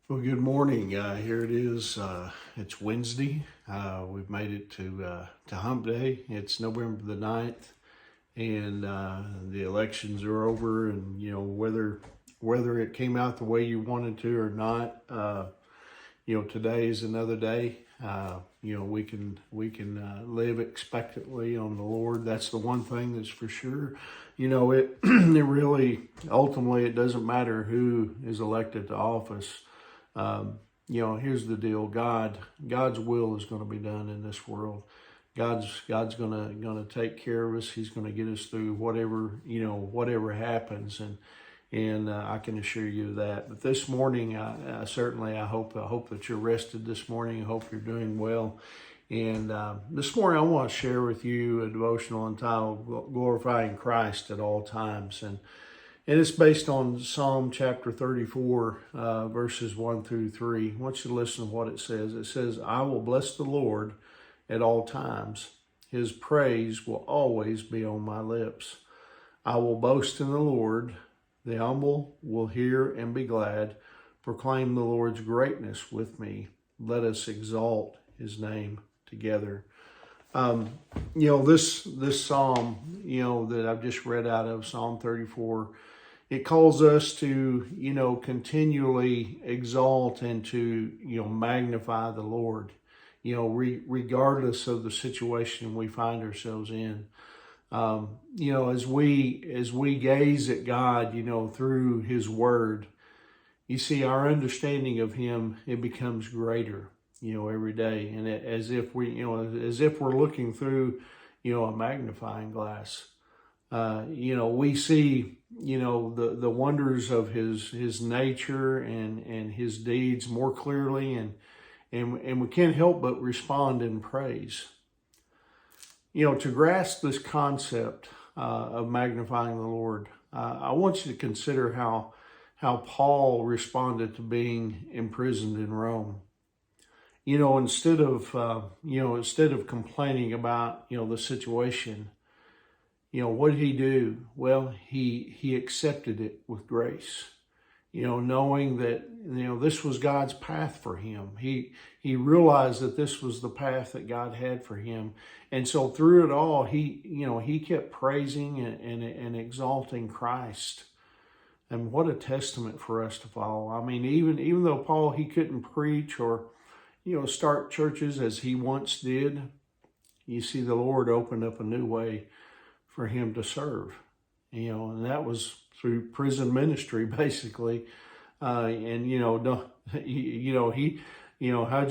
Well, good morning. Here it is. It's Wednesday. We've made it to Hump Day. It's November the 9th, and the elections are over. And whether it came out the way you wanted to or not, today is another day. We can live expectantly on the Lord. That's the one thing that's for sure. It it really ultimately it doesn't matter who is elected to office. Here's the deal. God's will is going to be done in this world. God's gonna take care of us. He's gonna get us through whatever happens, and I can assure you of that. But this morning, I hope that you're rested this morning. I hope you're doing well. And this morning, I want to share with you a devotional entitled "Glorifying Christ at All Times," and it's based on Psalm chapter 34, verses 1 through 3. I want you to listen to what it says. It says, "I will bless the Lord at all times. His praise will always be on my lips. I will boast in the Lord. The humble will hear and be glad. Proclaim the Lord's greatness with me. Let us exalt his name together." This psalm, that I've just read out of, Psalm 34, it calls us to, continually exalt and to, magnify the Lord, regardless of the situation we find ourselves in. As we gaze at God, through his word, you see our understanding of him, it becomes greater, every day. And as if we're looking through, a magnifying glass. We see, the wonders of his nature and his deeds more clearly, and we can't help but respond in praise. To grasp this concept of magnifying the Lord, I want you to consider how Paul responded to being imprisoned in Rome. Instead of complaining about, the situation, what did he do? Well, he accepted it with grace. Knowing that, this was God's path for him. He realized that this was the path that God had for him. And so through it all, he kept praising and exalting Christ. And what a testament for us to follow. I mean, even though Paul, he couldn't preach or, start churches as he once did, you see the Lord opened up a new way for him to serve, and that was through prison ministry, basically. How'd you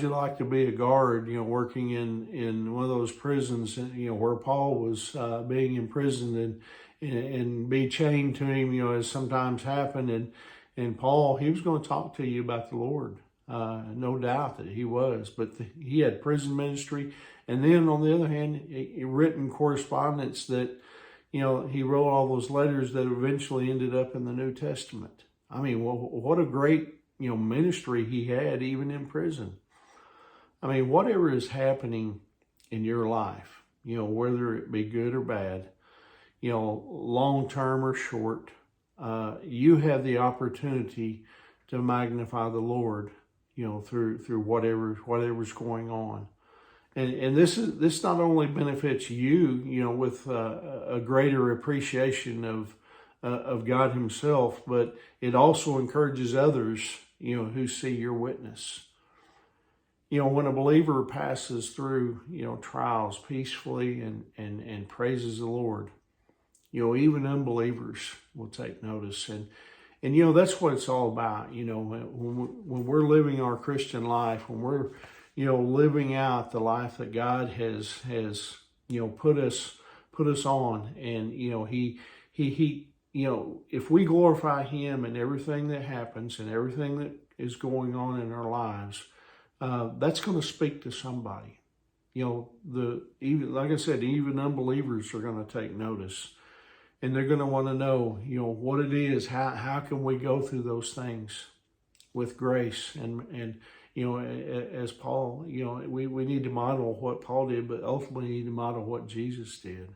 like to be a guard, working in one of those prisons, where Paul was being imprisoned and be chained to him, as sometimes happened. And Paul, he was going to talk to you about the Lord. No doubt that he was, but he had prison ministry. And then on the other hand, a written correspondence that, he wrote all those letters that eventually ended up in the New Testament. I mean, what a great, ministry he had even in prison. I mean, whatever is happening in your life, whether it be good or bad, long term or short, you have the opportunity to magnify the Lord, through whatever's going on. And this not only benefits you, with a greater appreciation of God himself, but it also encourages others, who see your witness. When a believer passes through, trials peacefully and praises the Lord, even unbelievers will take notice. And that's what it's all about. When we're living our Christian life, when we're, living out the life that God has put us on, and he if we glorify him in everything that happens and everything that is going on in our lives, that's going to speak to somebody. Even like I said, even unbelievers are going to take notice, and they're going to want to know, what it is. How can we go through those things with grace and as Paul, we need to model what Paul did, but ultimately we need to model what Jesus did.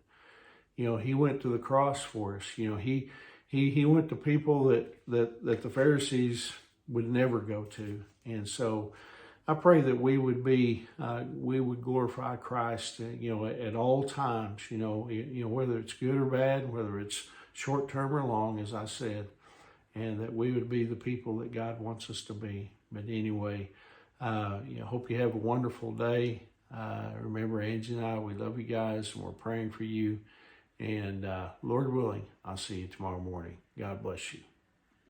He went to the cross for us. He went to people that the Pharisees, would never go to. And so I pray that we would glorify Christ, at all times, whether it's good or bad, whether it's short term or long, as I said, and that we would be the people that God wants us to be. But anyway, hope you have a wonderful day. Remember, Angie and I, we love you guys, and we're praying for you. And Lord willing, I'll see you tomorrow morning. God bless you.